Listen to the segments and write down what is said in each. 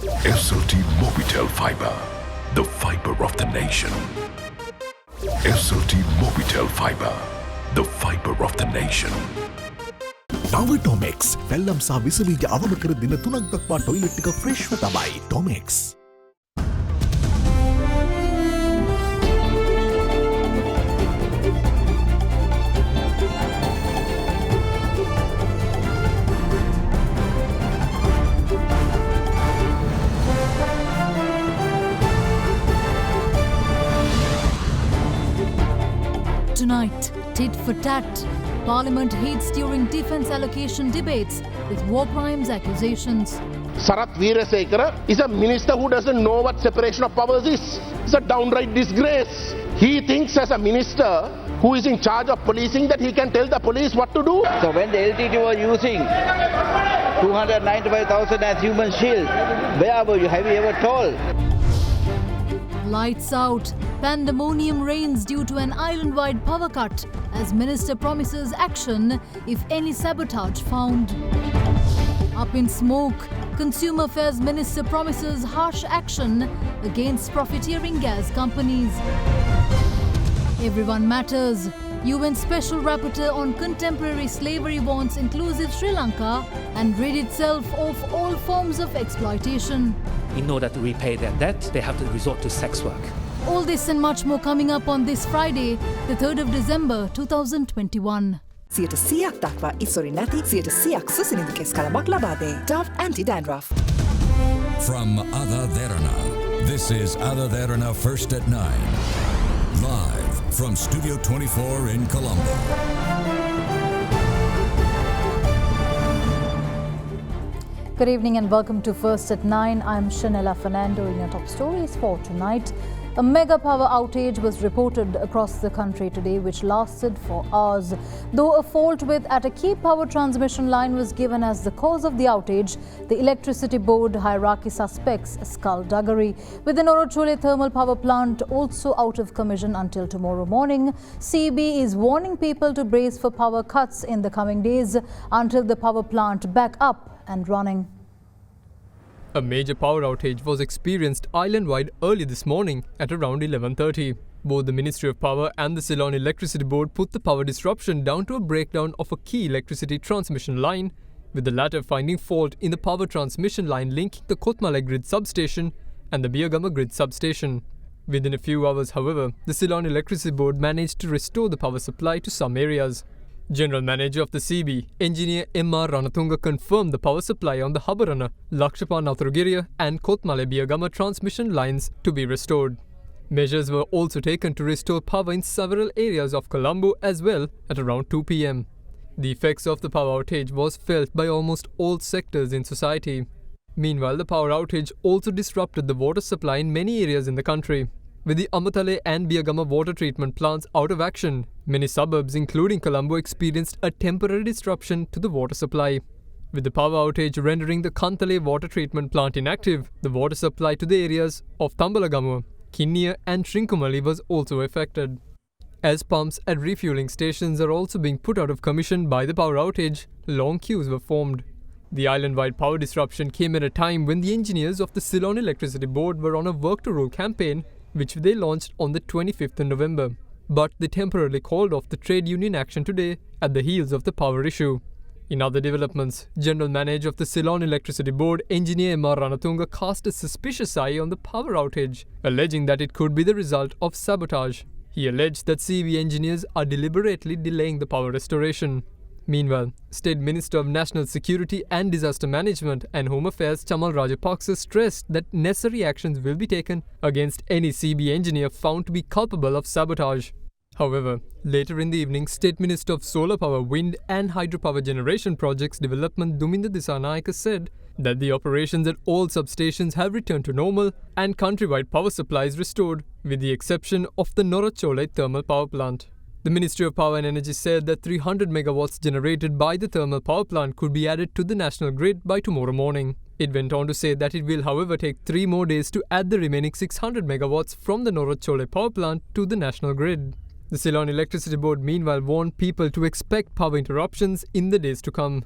SLT Mobitel Fiber, the fiber of the nation. SLT Mobitel Fiber, the fiber of the nation. Domex Pellam sa විසබීජ අවම කර දින 3ක් දක්වා toilet එක ෆ්‍රෙෂ්ව තමයි. Domex. Tonight, tit for tat. Parliament heats during defence allocation debates with war crimes accusations. Sarath is a minister who doesn't know what separation of powers is. It's a downright disgrace. He thinks as a minister who is in charge of policing that he can tell the police what to do. So when the LTT was using 295,000 as human shield, where were you? Have you ever told? Lights out. Pandemonium reigns due to an island-wide power cut as minister promises action if any sabotage found. Up in smoke, Consumer Affairs Minister promises harsh action against profiteering gas companies. Everyone matters. UN Special Rapporteur on Contemporary Slavery wants inclusive Sri Lanka and rid itself of all forms of exploitation. In order to repay their debt, they have to resort to sex work. All this and much more coming up on this Friday, the 3rd of December 2021. සියට 100ක් දක්වා ඉසොරි නැති 100ක් සුසිනිඳු කෙස් කලමක් ලබා දේ. Dove Anti-Dandruff. From AdaDerana, this is AdaDerana First at 9. Live from Studio 24 in Colombo. Good evening and welcome to First at 9. I'm Shanella Fernando in your top stories for tonight. A mega power outage was reported across the country today, which lasted for hours. Though a fault at a key power transmission line was given as the cause of the outage, the Electricity Board hierarchy suspects skullduggery. With the Norachole thermal power plant also out of commission until tomorrow morning, CB is warning people to brace for power cuts in the coming days until the power plant back up and running. A major power outage was experienced island-wide early this morning at around 11:30. Both the Ministry of Power and the Ceylon Electricity Board put the power disruption down to a breakdown of a key electricity transmission line, with the latter finding fault in the power transmission line linking the Kotmale grid substation and the Biyagama grid substation. Within a few hours, however, the Ceylon Electricity Board managed to restore the power supply to some areas. General Manager of the CB, Engineer M.R. Ranatunga confirmed the power supply on the Habarana, Lakshapa Nathrugiriya and Kotmale Biyagama transmission lines to be restored. Measures were also taken to restore power in several areas of Colombo as well at around 2 p.m. The effects of the power outage was felt by almost all sectors in society. Meanwhile, the power outage also disrupted the water supply in many areas in the country. With the Amatale and Biyagama water treatment plants out of action, many suburbs including Colombo experienced a temporary disruption to the water supply. With the power outage rendering the Kantale water treatment plant inactive, the water supply to the areas of Tambalagamu, Kinnia and Trincomalee was also affected. As pumps at refueling stations are also being put out of commission by the power outage, long queues were formed. The island-wide power disruption came at a time when the engineers of the Ceylon Electricity Board were on a work to rule campaign which they launched on the 25th of November. But they temporarily called off the trade union action today at the heels of the power issue. In other developments, General Manager of the Ceylon Electricity Board, Engineer M.R. Ranatunga, cast a suspicious eye on the power outage, alleging that it could be the result of sabotage. He alleged that CB engineers are deliberately delaying the power restoration. Meanwhile, State Minister of National Security and Disaster Management and Home Affairs Chamal Rajapaksa stressed that necessary actions will be taken against any CB engineer found to be culpable of sabotage. However, later in the evening, State Minister of Solar Power, Wind and Hydropower Generation Projects Development Duminda Disanayaka said that the operations at all substations have returned to normal and countrywide power supplies restored, with the exception of the Norachole thermal power plant. The Ministry of Power and Energy said that 300 megawatts generated by the thermal power plant could be added to the national grid by tomorrow morning. It went on to say that it will, however, take 3 more days to add the remaining 600 megawatts from the Norachole power plant to the national grid. The Ceylon Electricity Board meanwhile warned people to expect power interruptions in the days to come.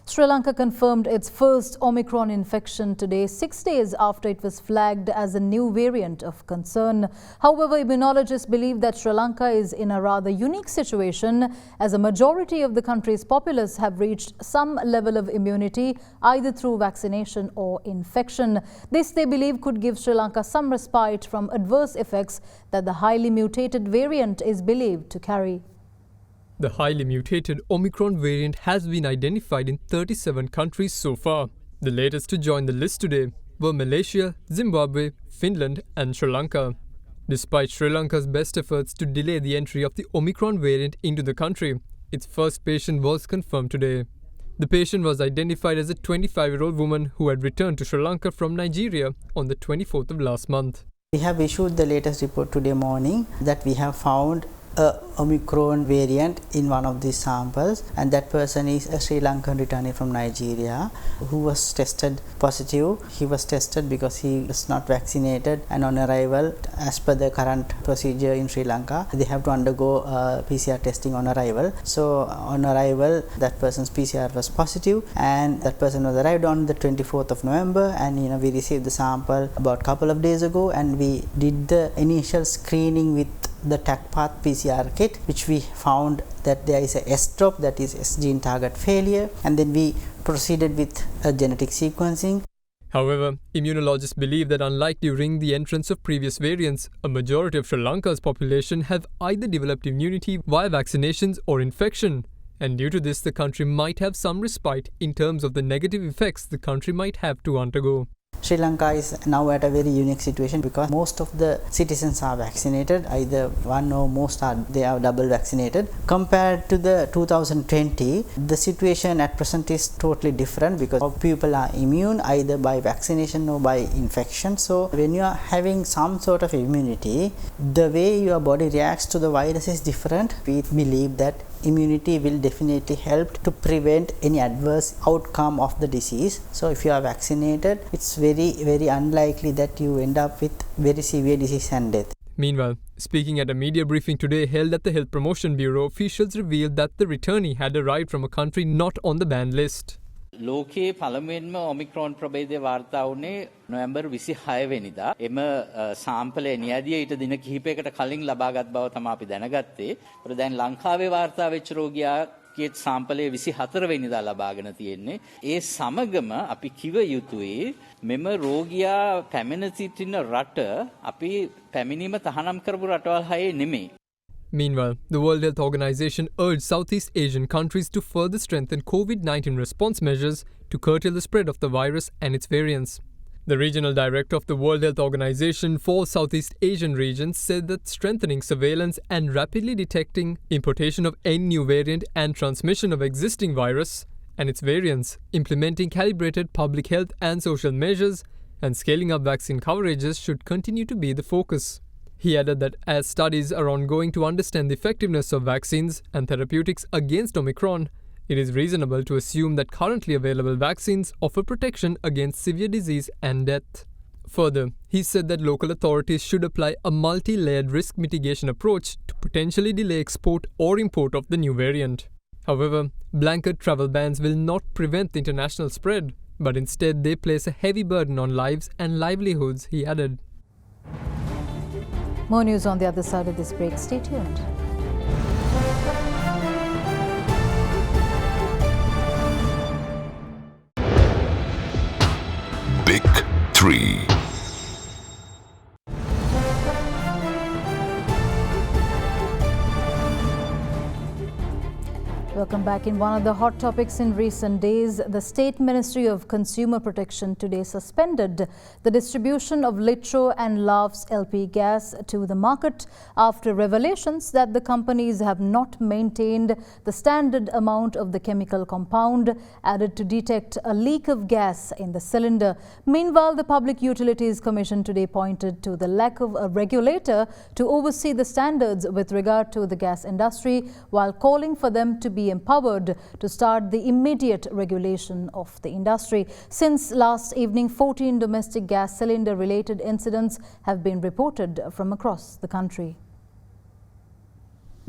Sri Lanka confirmed its first Omicron infection today, 6 days after it was flagged as a new variant of concern. However, immunologists believe that Sri Lanka is in a rather unique situation as a majority of the country's populace have reached some level of immunity either through vaccination or infection. This, they believe, could give Sri Lanka some respite from adverse effects that the highly mutated variant is believed to carry. The highly mutated Omicron variant has been identified in 37 countries so far. The latest to join the list today were Malaysia, Zimbabwe, Finland and Sri Lanka. Despite Sri Lanka's best efforts to delay the entry of the Omicron variant into the country, its first patient was confirmed today. The patient was identified as a 25-year-old woman who had returned to Sri Lanka from Nigeria on the 24th of last month. We have issued the latest report today morning that we have found a Omicron variant in one of these samples, and that person is a Sri Lankan returnee from Nigeria who was tested positive. He was tested because he was not vaccinated, and on arrival, as per the current procedure in Sri Lanka, they have to undergo PCR testing on arrival. So on arrival, that person's PCR was positive, and that person was arrived on the 24th of November, and we received the sample about a couple of days ago, and we did the initial screening with the TACPath PCR kit, which we found that there is a S drop, that is S gene target failure, and then we proceeded with a genetic sequencing. However, immunologists believe that unlike during the entrance of previous variants, a majority of Sri Lanka's population have either developed immunity via vaccinations or infection, and due to this the country might have some respite in terms of the negative effects the country might have to undergo. Sri Lanka is now at a very unique situation because most of the citizens are vaccinated, either one or most they are double vaccinated. Compared to the 2020, the situation at present is totally different because people are immune either by vaccination or by infection. So when you are having some sort of immunity, the way your body reacts to the virus is different. We believe that immunity will definitely help to prevent any adverse outcome of the disease. So if you are vaccinated, it's very unlikely that you end up with very severe disease and death. Meanwhile, speaking at a media briefing today held at the Health Promotion Bureau, officials revealed that the returnee had arrived from a country not on the banned list. ලෝකයේ පළමුවෙන්ම Omicron ප්‍රභේදය වාර්තා වුණේ නොවැම්බර් 26 වෙනිදා. එම සාම්පලය නියැදිය ඊට දින කිහිපයකට කලින් ලබාගත් බව තමයි අපි දැනගත්තේ. ඒත් දැන් ලංකාවේ වාර්තා වෙච්ච රෝගියාගේ සාම්පලය 24 වෙනිදා ලබාගෙන තියෙන්නේ. ඒ සමගම අපි කිව යුතුයි මෙම රෝගියා පැමිණ සිටින රට අපි පැමිණීම තහනම් කරපු රටවල් හයේ නෙමෙයි. Meanwhile, the World Health Organization urged Southeast Asian countries to further strengthen COVID-19 response measures to curtail the spread of the virus and its variants. The regional director of the World Health Organization for Southeast Asian regions said that strengthening surveillance and rapidly detecting importation of any new variant and transmission of existing virus and its variants, implementing calibrated public health and social measures, and scaling up vaccine coverages should continue to be the focus. He added that as studies are ongoing to understand the effectiveness of vaccines and therapeutics against Omicron, it is reasonable to assume that currently available vaccines offer protection against severe disease and death. Further, he said that local authorities should apply a multi-layered risk mitigation approach to potentially delay export or import of the new variant. However, blanket travel bans will not prevent the international spread, but instead they place a heavy burden on lives and livelihoods, he added. More news on the other side of this break. Stay tuned. Big 3. Welcome back. In one of the hot topics in recent days, the State Ministry of Consumer Protection today suspended the distribution of Litro and Laugh's LP gas to the market after revelations that the companies have not maintained the standard amount of the chemical compound added to detect a leak of gas in the cylinder. Meanwhile, the Public Utilities Commission today pointed to the lack of a regulator to oversee the standards with regard to the gas industry, while calling for them to be empowered to start the immediate regulation of the industry. Since last evening, 14 domestic gas cylinder related incidents have been reported from across the country.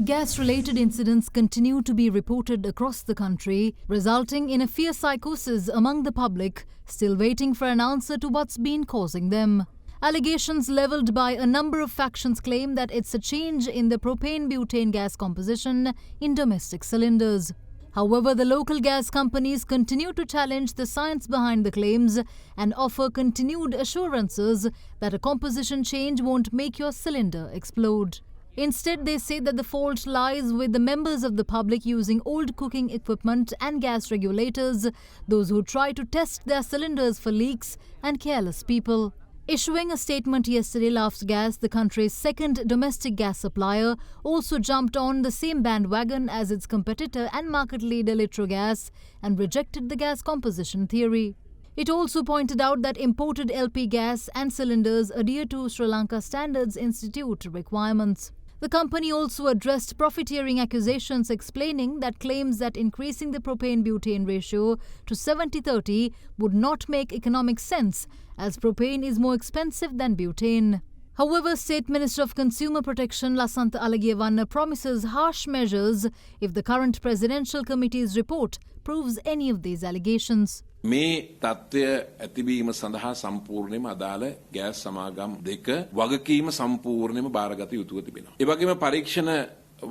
Gas-related incidents continue to be reported across the country, resulting in a fear psychosis among the public, still waiting for an answer to what's been causing them. Allegations levelled by a number of factions claim that it's a change in the propane-butane gas composition in domestic cylinders. However, the local gas companies continue to challenge the science behind the claims and offer continued assurances that a composition change won't make your cylinder explode. Instead, they say that the fault lies with the members of the public using old cooking equipment and gas regulators, those who try to test their cylinders for leaks, and careless people. Issuing a statement yesterday, Laughs Gas, the country's second domestic gas supplier, also jumped on the same bandwagon as its competitor and market leader Litrogas and rejected the gas composition theory. It also pointed out that imported LP gas and cylinders adhere to Sri Lanka Standards Institute requirements. The company also addressed profiteering accusations, explaining that claims that increasing the propane-butane ratio to 70-30 would not make economic sense, as propane is more expensive than butane. However, State Minister of Consumer Protection Lasantha Alagiyawanna promises harsh measures if the current Presidential Committee's report proves any of these allegations. මේ තත්ත්වය ඇතිවීම සඳහා සම්පූර්ණයෙන්ම අදාළ gas සමාගම් දෙක වගකීම සම්පූර්ණයෙන්ම බාරගත යුතුව තිබෙනවා. ඒ වගේම පරීක්ෂණ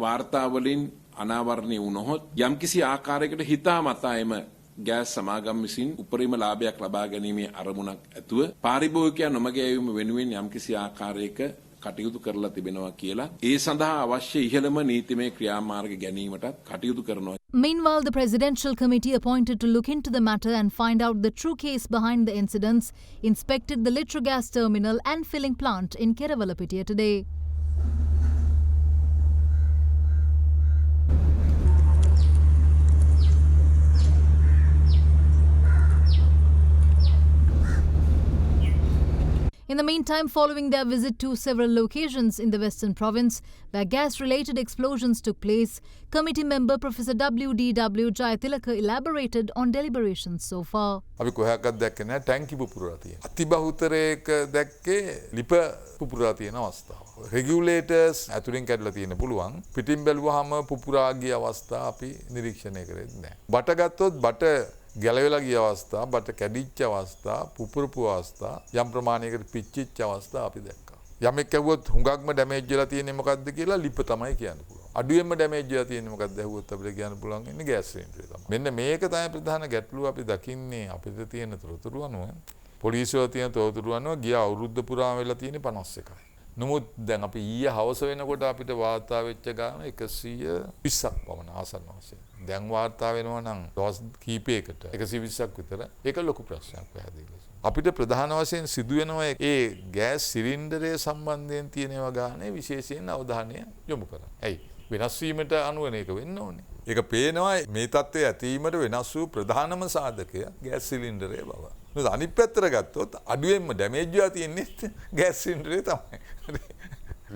වාර්තාවලින් අනාවරණය වුණොත් යම්කිසි ආකාරයකට හිතාමතා එම ගෑස් සමාගම් විසින් උපරිම ලාභයක් ලබා ගැනීමේ අරමුණක් ඇතුව පාරිභෝගිකයන් නොමග යැවීම වෙනුවෙන් යම්කිසි ආකාරයක කටයුතු කරලා තිබෙනවා කියලා ඒ සඳහා අවශ්‍ය ඉහළම නීතිමය ක්‍රියාමාර්ග ගැනීමටත් කටයුතු කරනවා. Meanwhile, the Presidential Committee appointed to look into the matter and find out the true case behind the incidents inspected the Litrogas terminal and filling plant in Keravalapitia today. In the meantime, following their visit to several locations in the Western Province where gas-related explosions took place, committee member Professor W.D.W. Jayatilaka elaborated on deliberations so far. අපි කොහොක්වත් දැක්කේ නැහැ ටැංකි පුපුරලා තියෙන. අතිබහුතරයක දැක්කේ ලිප පුපුරලා තියෙන අවස්ථාව. රෙගියුලේටර්ස් ඇතුලින් කැඩලා තියෙන පුළුවන්. පිටින් බැලුවාම පුපුරා ගිය අවස්ථා අපි නිරීක්ෂණය කරෙන්නේ නැහැ. බට ගත්තොත් බට ගැලවෙලා ගිය අවස්ථා, බට කැඩිච්ච අවස්ථා, පුපුරපු අවස්ථා, යම් ප්‍රමාණයකට පිච්චිච්ච අවස්ථා අපි දැක්කා. යමෙක් කැවුවොත් හුඟක්ම ඩැමේජ් වෙලා තියෙන්නේ මොකද්ද කියලා ලිප තමයි කියන්න පුළුවන්. අඩුවෙන්ම ඩැමේජ් වෙලා තියෙන්නේ මොකද්ද ඇහුවොත් අපිට කියන්න පුළුවන් ඉන්නේ ගෑස් සිලින්ඩරේ තමයි. මෙන්න මේක තමයි ප්‍රධාන ගැටලුව අපි දකින්නේ අපිට තියෙන තොරතුරු අනුව. පොලිසිය තියෙන තොරතුරු අනුව ගිය අවුරුද්ද පුරාම වෙලා තියෙන්නේ 51යි. නමුත් දැන් අපි ඊයේ හවස වෙනකොට අපිට වාර්තා වෙච්ච ගාන 120ක් පමණ ආසන්න වශයෙන්. දැන් වාර්තා වෙනවා නම් දවස් කීපයකට 120ක් විතර. ඒක ලොකු ප්‍රශ්නයක් පැහැදිලිව. අපිට ප්‍රධාන වශයෙන් සිදුවෙනවා ඒ ගෑස් සිලින්ඩරය සම්බන්ධයෙන් තියෙන ඒවා ගානේ විශේෂයෙන් අවධානය යොමු කරන්න. ඇයි? වෙනස් වීමට අනුව මේක වෙන්න ඕනේ. ඒක පේනවා මේ තත්ත්වයේ ඇතිවීමට වෙනස් වූ ප්‍රධානම සාධකය ගෑස් සිලින්ඩරය බව. මොකද අනිත් පැත්තට ගත්තොත් අඩුවෙන්ම ඩැමේජ් වෙලා තියෙන්නේ ගෑස් සිලින්ඩරේ තමයි.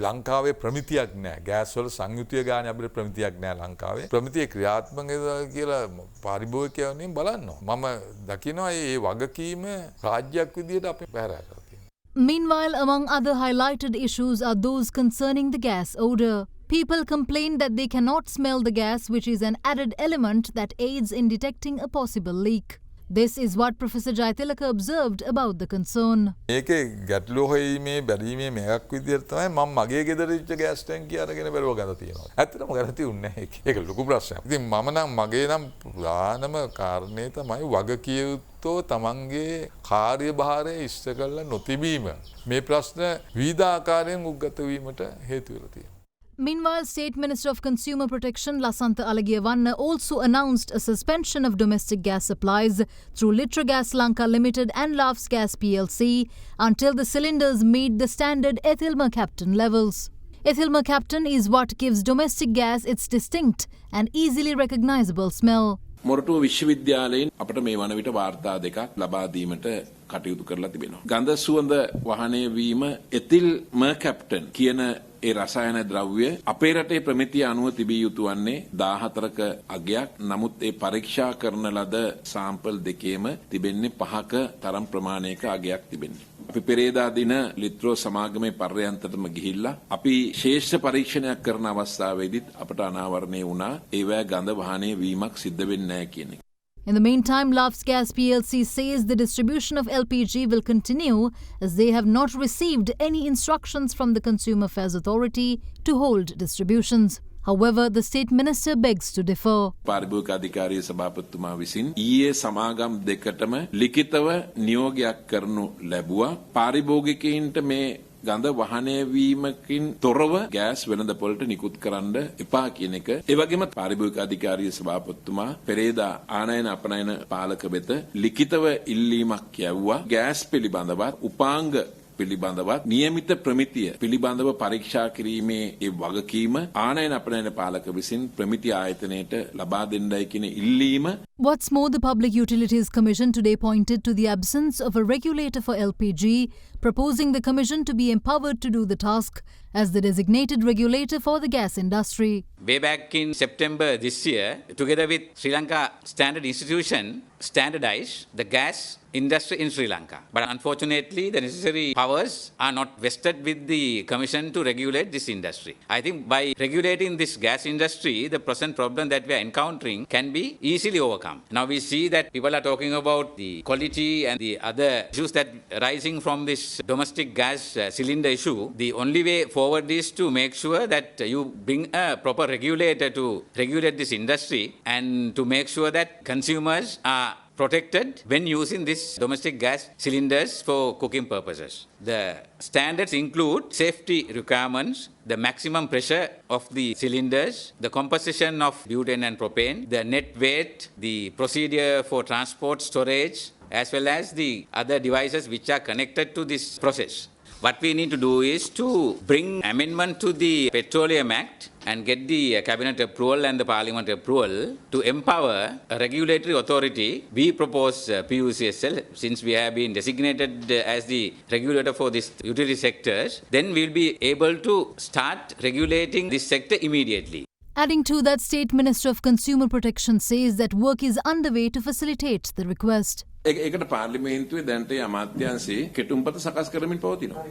ලංකාවේ ප්‍රමිතියක් නැහැ. ගෑස් වල සංයුතිය ගානේ අපිට ප්‍රමිතියක් නැහැ ලංකාවේ. ප්‍රමිතිය ක්‍රියාත්මක කියලා පාරිභෝගිකයන් බලනවා. මම දකිනවා මේ වගකීම රාජ්‍යයක් විදියට අපි පැහැරලා තියෙනවා. Meanwhile, among other highlighted issues are those concerning the gas odour. People complain that they cannot smell the gas, which is an added element that aids in detecting a possible leak. This is what Professor Jayatilaka observed about the concern. මේකේ ගැටලුව හොයීමේ බැලීමේ make විදියට තමයි මම මගේ ගෙදර ඉච්ච gas ටැංකිය අරගෙන බැලුව ගන්න තියෙනවා. ඇත්තටම ගන්න තියුන්නේ නැහැ ඒක. ඒක ලොකු ප්‍රශ්නයක්. ඉතින් මම නම් මගේ නම් ප්‍රධානම කාරණේ තමයි වගකිය යුත්තෝ තමන්ගේ කාර්යභාරය ඉෂ්ට කරලා නොතිබීම. මේ ප්‍රශ්න විවිධ ආකාරයෙන් උද්ගත වීමට හේතු වෙලා තියෙනවා. Meanwhile, State Minister of Consumer Protection Lasantha Alagiyawanna also announced a suspension of domestic gas supplies through Litrogas Lanka Limited and Laughs Gas PLC until the cylinders meet the standard ethyl mercaptan levels. Ethyl mercaptan is what gives domestic gas its distinct and easily recognizable smell. Moratuwa විශ්වවිද්‍යාලයෙන් අපට මේ වන විට වාර්තා දෙකක් ලබා දීමට කටයුතු කරලා තිබෙනවා. ගන්ධ සුවඳ වහනය වීම එතිල් මර්කැප්ටන් කියන ඒ රසායන ද්‍රව්‍ය අපේ රටේ ප්‍රමිතිය අනුව තිබිය යුතු වන්නේ 14ක අගයක්. නමුත් ඒ පරීක්ෂා කරන ලද සාම්පල් දෙකේම තිබෙන්නේ 5ක තරම් ප්‍රමාණයක අගයක් තිබෙන්නේ. අපි පෙරේදා දින ලිත්‍රෝ සමාගමේ පර්යන්තටම ගිහිල්ලා අපි ශේෂ්ඨ පරීක්ෂණයක් කරන අවස්ථාවේදීත් අපට අනාවරණය වුණා ඒවැ ගඳ වහනය වීමක් සිද්ධ වෙන්නේ නැහැ කියන එක. In the meantime, Loves Gas PLC says the distribution of LPG will continue as they have not received any instructions from the Consumer Affairs Authority to hold distributions. However, the State Minister begs to differ. පාරිභෝගික අධිකාරිය සභාපතිතුමා විසින් ඊයේ සමාගම් දෙකටම ලිඛිතව නියෝගයක් කරනු ලැබුවා. පාරිභෝගිකයින්ට මේ ගඳ වහනය වීමකින් තොරව ගෑස් වෙළඳපොළට නිකුත් කරන්න එපා කියන එක. ඒ වගේම පාරිභෝගික අධිකාරිය සභාපතිතුමා පෙරේදා ආනයන අපනයන පාලක වෙත ලිඛිතව ඉල්ලීමක් යවුවා. ගෑස් පිළිබඳවත් උපාංග පිළිබඳවත් නියමිත ප්‍රමිතිය පිළිබඳව පරීක්ෂා කිරීමේ ඒ වගකීම ආනයන අපනයන පාලක විසින් ප්‍රමිති ආයතනයට ලබා දෙන්නයි කියන ඉල්ලීම. What's more, the Public Utilities Commission today pointed to the absence of a regulator for LPG, proposing the Commission to be empowered to do the task as the designated regulator for the gas industry. Way back in September this year, together with Sri Lanka Standard Institution, standardized the gas industry in Sri Lanka. But unfortunately, the necessary powers are not vested with the Commission to regulate this industry. I think by regulating this gas industry, the present problem that we are encountering can be easily overcome. Now we see that people are talking about the quality and the other issues that are rising from this domestic gas cylinder issue. The only way forward is to make sure that you bring a proper regulator to regulate this industry and to make sure that consumers are protected when using these domestic gas cylinders for cooking purposes. The standards include safety requirements, the maximum pressure of the cylinders, the composition of butane and propane, the net weight, the procedure for transport, storage, as well as the other devices which are connected to this process. What we need to do is to bring amendment to the Petroleum Act and get the cabinet approval and the parliament approval to empower a regulatory authority. We propose PUCSL, since we have been designated as the regulator for this utility sectors, then we'll be able to start regulating this sector immediately. Adding to that, State Minister of Consumer Protection says that work is underway to facilitate the request. ඒකට පාර්ලිමේන්තුවේ දැනට අමාත්‍යාංශයේ කෙටුම්පත සකස් කරමින් පවතිනවා.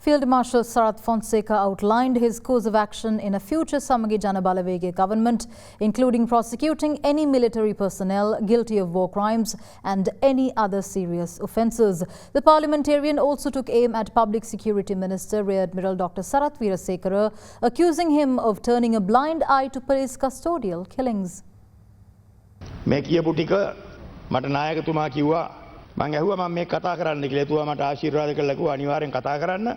Field Marshal Sarath Fonseka outlined his course of action in a future Samagi Janabalawege government, including prosecuting any military personnel guilty of war crimes and any other serious offences. The parliamentarian also took aim at Public Security Minister Rear Admiral Dr. Sarath Weerasekara, accusing him of turning a blind eye to police custodial killings. මේ කියපු ටික මට නායකතුමා කිව්වා මම ඇහුවා මම මේ කතා කරන්න කියලා. එතුමා මට ආශිර්වාද කළා කිව්වා අනිවාර්යෙන් කතා කරන්න.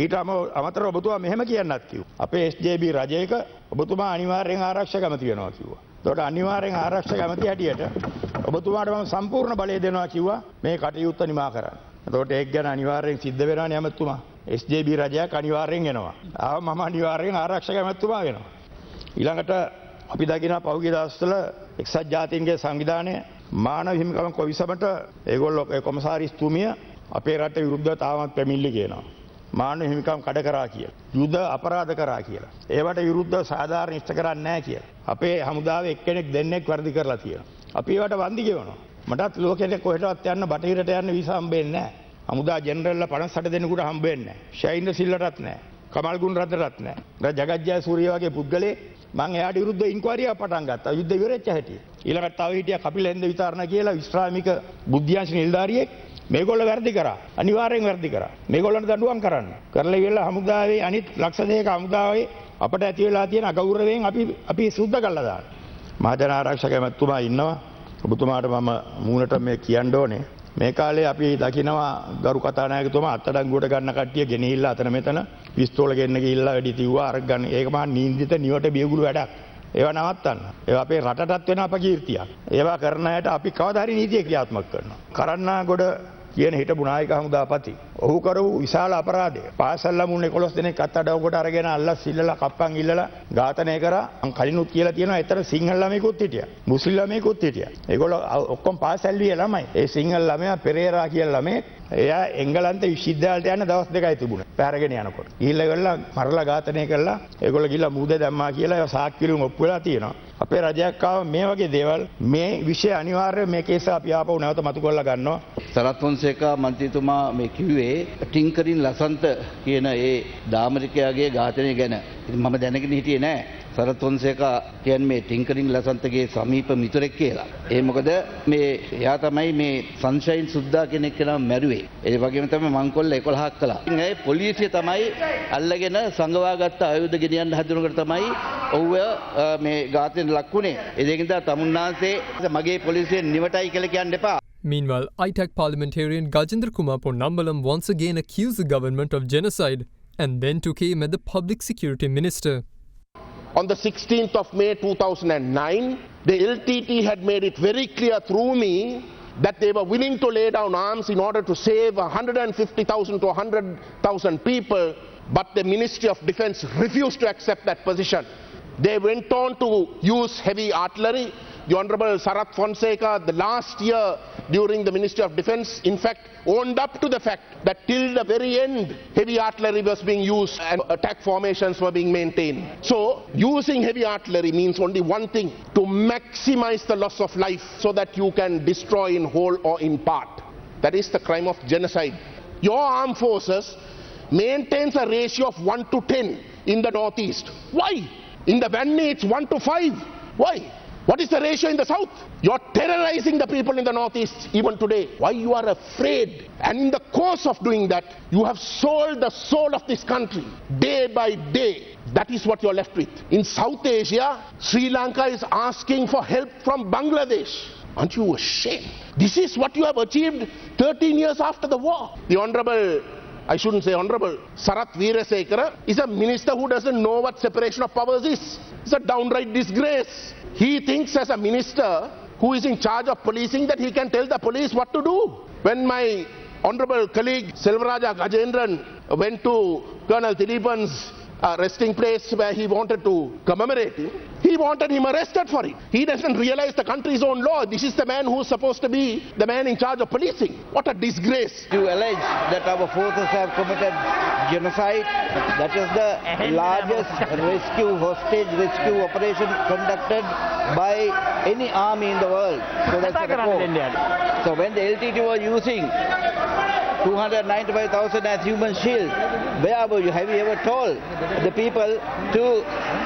ඊට අමතරව ඔබතුමා මෙහෙම කියන්නත් කිව්වා. අපේ SJB රජයක ඔබතුමා අනිවාර්යෙන් ආරක්ෂක ඇමති වෙනවා කිව්වා. ඒකට අනිවාර්යෙන් ආරක්ෂක ඇමති හැටියට ඔබතුමාට මම සම්පූර්ණ බලය දෙනවා කිව්වා මේ කටයුත්ත නිමා කරන්න. ඒකට ඒක ගැන අනිවාර්යෙන් සිද්ධ වෙනවානේ ඇමතුමා. SJB රජයක් අනිවාර්යෙන් එනවා. ආව මම අනිවාර්යෙන් ආරක්ෂක ඇමතුමා වෙනවා. ඊළඟට අපි දකිනවා පහුගිය දවස්වල එක්සත් ජාතීන්ගේ සංවිධානය මානව හිමිකම් කොමිසමට ඒගොල්ලෝ කොමසාරිස්තුමිය අපේ රට විරුද්ධව තාමත් පැමිණිලි කියනවා. මානව හිමිකම් කඩ කරා කියලා. යුද අපරාධ කරා කියලා. ඒවට විරුද්ධව සාධාරණ ඉෂ්ට කරන්නේ නැහැ කියලා. අපේ හමුදාවේ එක්කෙනෙක් දෙන්නෙක් වර්ධි කරලා තියෙනවා. අපි ඒවට වන්දි ගෙවනවා. මටත් ලෝකෙට කොහෙටවත් යන්න බටහිරට යන්න වීසා හම්බෙන්නේ නැහැ. හමුදා ජෙනරල්ලා 56 දෙනෙකුට හම්බෙන්නේ නැහැ. ෂයින්ද සිල්ලටත් නැහැ. කමල් ගුණරත්නටත් නැහැ. ජගත්ජය සූරිය වගේ පුද්ගලෙ මම එයාට විරුද්ධව ඉන්ක්වයරියක් පටන් ගත්තා. යුද්ධ ඉවරෙච්ච හැටි. ඊළඟට තව හිටියා කපිල හෙන්ද විතරණ කියලා විශ්‍රාමික බුද්ධ්‍යංශ නිලධාරියෙක් මේගොල්ලෝ වැරදි කරා. අනිවාර්යෙන් වැරදි කරා. මේගොල්ලන්ට දඬුවම් කරන්න. කරලා ඉවරලා හමුදාවේ අනිත් ලක්ෂ දෙකක හමුදාවේ අපට ඇති වෙලා තියෙන අගෞරවයෙන් අපි සුද්ධ කළා දාන්න. මහජන ආරක්ෂක ඇමතුමා ඉන්නවා. ඔබතුමාට මම මූණට මේ කියන්න ඕනේ. මේ කාලේ අපි දකිනවා ගරු කතානායකතුමා අත්අඩංගුවට ගන්න කට්ටිය ගෙනහිල්ලා අතන මෙතන පිස්තෝල ගෙන්න ගිහිල්ලා වැඩි තිව්වා අර ගන්න. ඒක මහා නීන්දිත නිවට බියගුළු වැඩක්. ඒවා නවත්තන්න. ඒවා අපේ රටටත් වෙන අපකීර්තියක්. ඒවා කරන අයට අපි කවදා හරි නීතිය ක්‍රියාත්මක කරනවා. කරන්නාගොඩ කියන හිටපු නායක හමුදාපති ඔහු කරපු විශාල අපරාධය. පාසල් ළමුන් 11 දෙනෙක් අත්අඩංගුවට අරගෙන අල්ලස් සිල්ලලා කප්පන් ඉල්ලලා ඝාතනය කරා. කලිනුත් කියලා තියෙනවා ඒතර සිංහල ළමයෙකුත් හිටියා. මුස්ලිම් ළමයෙකුත් හිටියා. ඒගොල්ලෝ ඔක්කොම පාසල් වියේ ළමයි. ඒ සිංහල ළමයා පෙරේරා කියලා ළමයෙක් එයා එංගලන්ත විශ්වවිද්‍යාලයට යන දවස් දෙකයි තිබුණේ. පැරගෙන යනකොට. ගිහිල්ලා ඉවරලා මරලා ඝාතනය කළා. ඒගොල්ලෝ ගිහිල්ලා මූද දැම්මා කියලා ඒවා සාක්කිරුම් ඔප්පු වෙලා තියෙනවා. අපේ රජයක් ආව මේ වගේ දේවල් මේ විෂය අනිවාර්යයෙන් මේ කේස අපි ආපහු නැවත මතු කරලා ගන්නවා. සරත් ෆොන්සේකා මන්ත්‍රීතුමා මේ කිව්වේ ටින්කරින් ලසන්ත කියන ඒ දාමරිකයාගේ ඝාතනය ගැන. ඉතින් මම දැනගෙන හිටියේ නෑ. සරත් ෆොන්සේකා කියන්නේ මේ ටින්කරින් ලසන්තගේ සමීප මිතුරෙක් කියලා. ඒ මොකද මේ එයා තමයි මේ සන්ෂයින් සුද්දා කෙනෙක් කියලා මැරුවේ. ඒ වගේම තමයි මංකොල්ල 11ක් කළා. ඉතින් ඒ පොලිසිය තමයි අල්ලගෙන සංගවාගත්ත ආයුධ ගෙනියන්න හදනකොට තමයි ඔව්ව මේ ඝාතනයට ලක් වුණේ. ඒකෙන්ද තමුන්නාන්සේ මගේ පොලිසියෙන් නිවටයි කියලා කියන්න එපා. Meanwhile, ITAC parliamentarian Gajendra Kumar Ponnambalam once again accused the government of genocide and then took aim at the public security minister. On the 16th of May 2009, the LTT had made it very clear through me that they were willing to lay down arms in order to save 150,000 to 100,000 people, but the Ministry of Defence refused to accept that position. They went on to use heavy artillery. The Honourable Sarath Fonseka, the last year during the Ministry of Defence, in fact, owned up to the fact that till the very end, heavy artillery was being used and attack formations were being maintained. So, using heavy artillery means only one thing, to maximize the loss of life so that you can destroy in whole or in part. That is the crime of genocide. Your armed forces maintains a ratio of 1 to 10 in the northeast. Why? In the Vanni it's 1 to 5. Why? What is the ratio in the south? You're terrorizing the people in the northeast even today. Why you are afraid? And in the course of doing that, you have sold the soul of this country day by day. That is what you're left with. In South Asia, Sri Lanka is asking for help from Bangladesh. Aren't you ashamed? This is what you have achieved 13 years after the war. The Honourable, I shouldn't say honourable, Sarath is a minister who doesn't know what separation of powers is. It's a downright disgrace. He thinks as a minister who is in charge of policing that he can tell the police what to do. When my honourable colleague Selvaraja Gajendran went to Colonel Dilipan's resting place where he wanted to commemorate him, he wanted him arrested for it. He doesn't realize the country's own law. This is the man who's supposed to be the man in charge of policing. What a disgrace. To allege that our forces have committed genocide, that is the largest hostage rescue operation conducted by any army in the world. So that's the report. So when the LTT was using 295,000 as human shield, where were you? Have you ever told the people to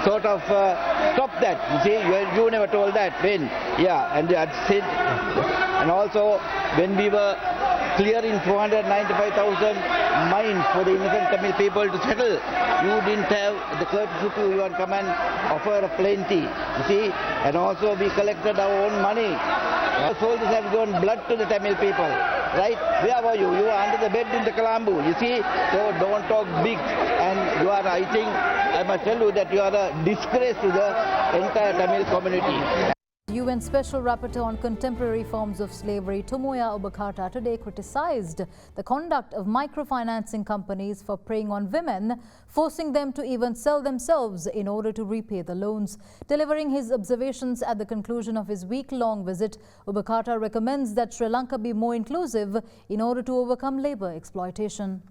sort of stop that? You see, you never told that. When? Yeah, and and also when we were clearing 495,000 mines for the innocent Tamil people to settle, you didn't have the courtesy to even come and offer a plenty. You see, and also we collected our own money. Our soldiers have given blood to the Tamil people. Right? Where were you? You were under the bed in the Kalambu. You see? So don't talk big. And you are, I think, I must tell you that you are a disgrace to the entire Tamil community. UN Special Rapporteur on Contemporary Forms of Slavery, Tomoya Obokata, today criticized the conduct of microfinancing companies for preying on women, forcing them to even sell themselves in order to repay the loans. Delivering his observations at the conclusion of his week-long visit, Obokata recommends that Sri Lanka be more inclusive in order to overcome labour exploitation.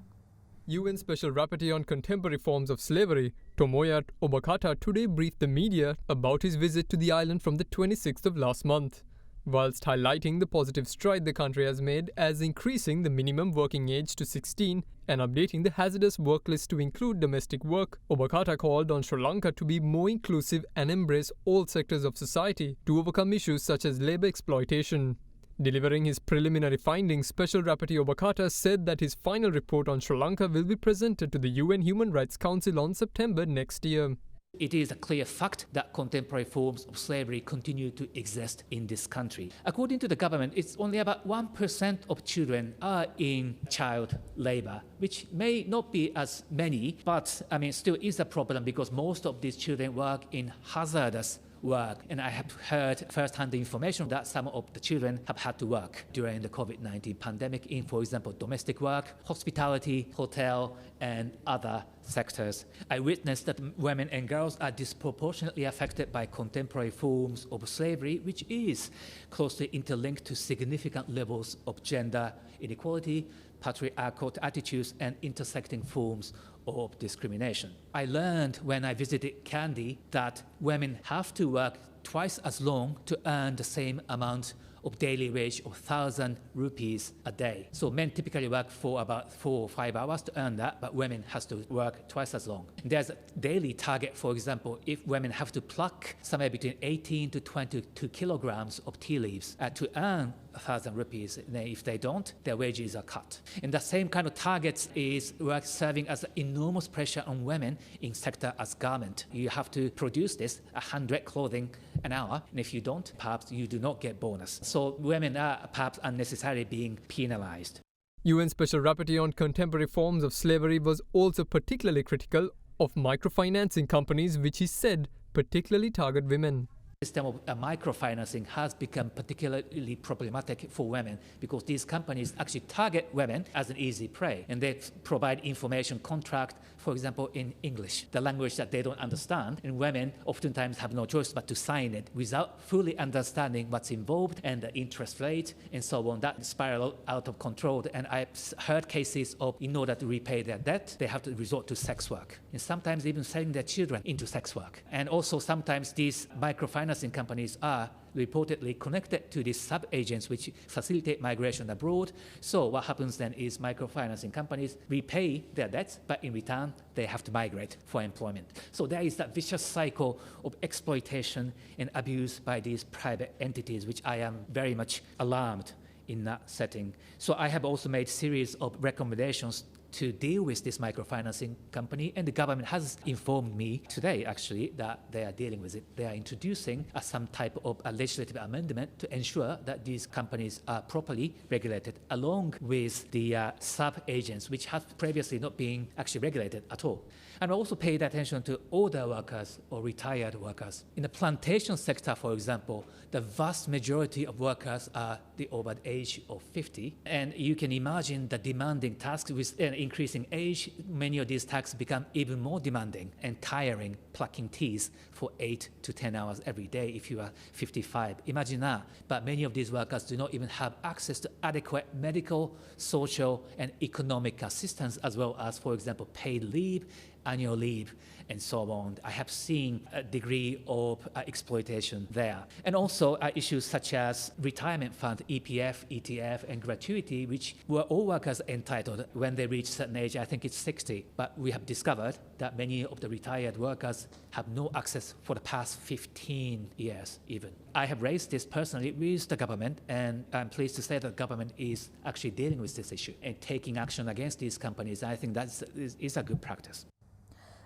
UN Special Rapporteur on Contemporary Forms of Slavery, Tomoya Obokata, today briefed the media about his visit to the island from the 26th of last month. Whilst highlighting the positive stride the country has made as increasing the minimum working age to 16 and updating the hazardous work list to include domestic work, Obokata called on Sri Lanka to be more inclusive and embrace all sectors of society to overcome issues such as labour exploitation. Delivering his preliminary findings, Special Rapporteur Obokata said that his final report on Sri Lanka will be presented to the UN Human Rights Council on September next year. It is a clear fact that contemporary forms of slavery continue to exist in this country. According to the government, it's only about 1% of children are in child labour, which may not be as many, but still is a problem because most of these children work in hazardous work. And I have heard first-hand information that some of the children have had to work during the COVID-19 pandemic in, for example, domestic work, hospitality, hotel, and other sectors. I witnessed that women and girls are disproportionately affected by contemporary forms of slavery, which is closely interlinked to significant levels of gender inequality, patriarchal attitudes, and intersecting forms of discrimination. I learned when I visited Kandy that women have to work twice as long to earn the same amount of daily wage of 1,000 rupees a day. So men typically work for about 4 or 5 hours to earn that, but women has to work twice as long. There's a daily target, for example, if women have to pluck somewhere between 18 to 22 kilograms of tea leaves to earn 1,000 rupees. If they don't, their wages are cut. And the same kind of targets is work serving as enormous pressure on women in sector as garment. You have to produce this 100 clothing an hour, and if you don't, perhaps you do not get bonus. So women are perhaps unnecessarily being penalized. UN Special Rapporteur on contemporary forms of slavery was also particularly critical of microfinancing companies, which he said particularly target women. The system of microfinancing has become particularly problematic for women because these companies actually target women as an easy prey, and they provide information contract, for example, in English, the language that they don't understand, and women oftentimes have no choice but to sign it without fully understanding what's involved and the interest rate and so on. That spiral out of control, and I've heard cases of, in order to repay their debt, they have to resort to sex work, and sometimes even selling their children into sex work. And also sometimes these microfinancing companies are reportedly connected to these sub-agents which facilitate migration abroad. So what happens then is microfinancing companies repay their debts, but in return they have to migrate for employment. So there is that vicious cycle of exploitation and abuse by these private entities, which I am very much alarmed in that setting. So I have also made a series of recommendations to deal with this microfinancing company, and the government has informed me today actually that they are dealing with it. They are introducing some type of a legislative amendment to ensure that these companies are properly regulated along with the sub-agents which have previously not been actually regulated at all. And also paid attention to older workers or retired workers. In the plantation sector, for example, the vast majority of workers are over the age of 50. And you can imagine the demanding tasks with an increasing age. Many of these tasks become even more demanding and tiring, plucking teas for 8 to 10 hours every day if you are 55. Imagine that. But many of these workers do not even have access to adequate medical, social, and economic assistance, as well as, for example, paid leave, annual leave, and so on. I have seen a degree of exploitation there. And also issues such as retirement fund, EPF, ETF, and gratuity, which were all workers entitled when they reach a certain age. I think it's 60. But we have discovered that many of the retired workers have no access for the past 15 years even. I have raised this personally with the government, and I'm pleased to say that the government is actually dealing with this issue and taking action against these companies. I think that is a good practice.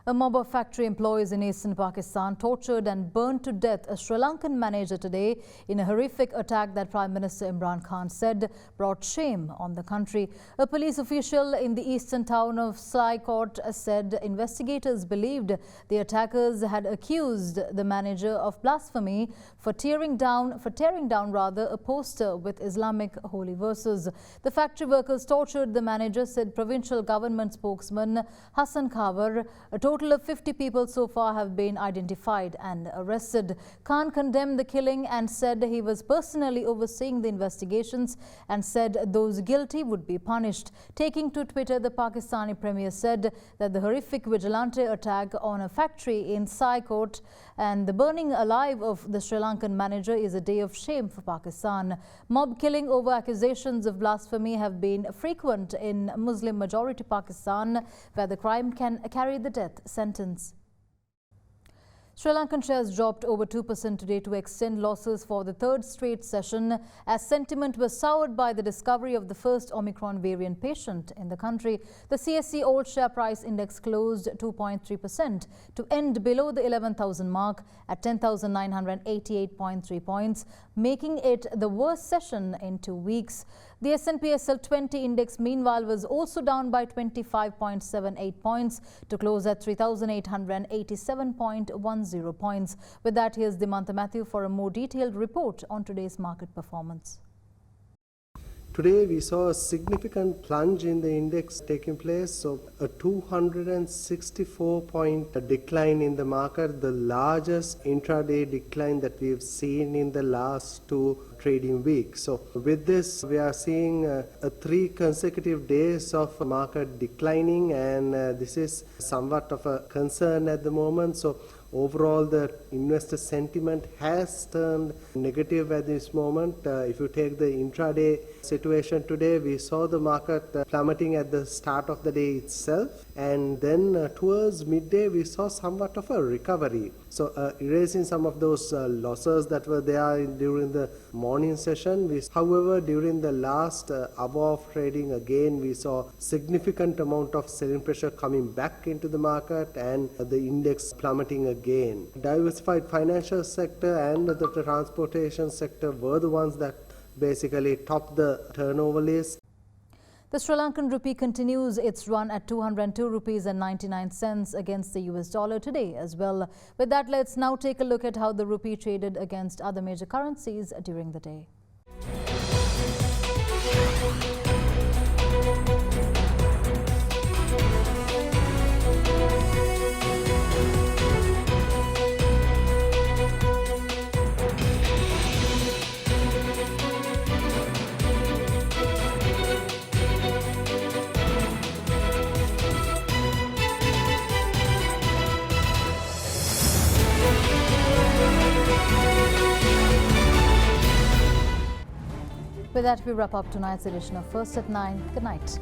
A mob of factory employees in eastern Pakistan tortured and burned to death a Sri Lankan manager today in a horrific attack that Prime Minister Imran Khan said brought shame on the country. A police official in the eastern town of Sarath said investigators believed the attackers had accused the manager of blasphemy for tearing down a poster with Islamic holy verses. The factory workers tortured the manager, said provincial government spokesman Hassan Kawar. A total of 50 people so far have been identified and arrested. Khan condemned the killing and said he was personally overseeing the investigations and said those guilty would be punished. Taking to Twitter, the Pakistani premier said that the horrific vigilante attack on a factory in Sarath and the burning alive of the Sri Lankan manager is a day of shame for Pakistan. Mob killing over accusations of blasphemy have been frequent in Muslim-majority Pakistan, where the crime can carry the death sentence. Sri Lankan shares dropped over 2% today to extend losses for the third straight session as sentiment was soured by the discovery of the first Omicron variant patient in the country. The CSE Old Share Price Index closed 2.3% to end below the 11,000 mark at 10,988.3 points, making it the worst session in 2 weeks. The S&P SL20 index meanwhile was also down by 25.78 points to close at 3,887.10 points. With that, here's Dimantha Matthew for a more detailed report on today's market performance. Today we saw a significant plunge in the index taking place, so a 264 point decline in the market, the largest intraday decline that we've seen in the last 2 trading weeks. So with this we are seeing 3 consecutive days of market declining, and this is somewhat of a concern at the moment. So overall, the investor sentiment has turned negative at this moment. If you take the intraday situation today, we saw the market plummeting at the start of the day itself, and then towards midday we saw somewhat of a recovery. So erasing some of those losses that were there during the morning session. However, during the last hour of trading, again we saw significant amount of selling pressure coming back into the market and the index plummeting again. Diversified financial sector and the transportation sector were the ones that basically topped the turnover list. The Sri Lankan rupee continues its run at 202 rupees and 99 cents against the US dollar today as well. With that, let's now take a look at how the rupee traded against other major currencies during the day. With that, we wrap up tonight's edition of First at 9. Good night.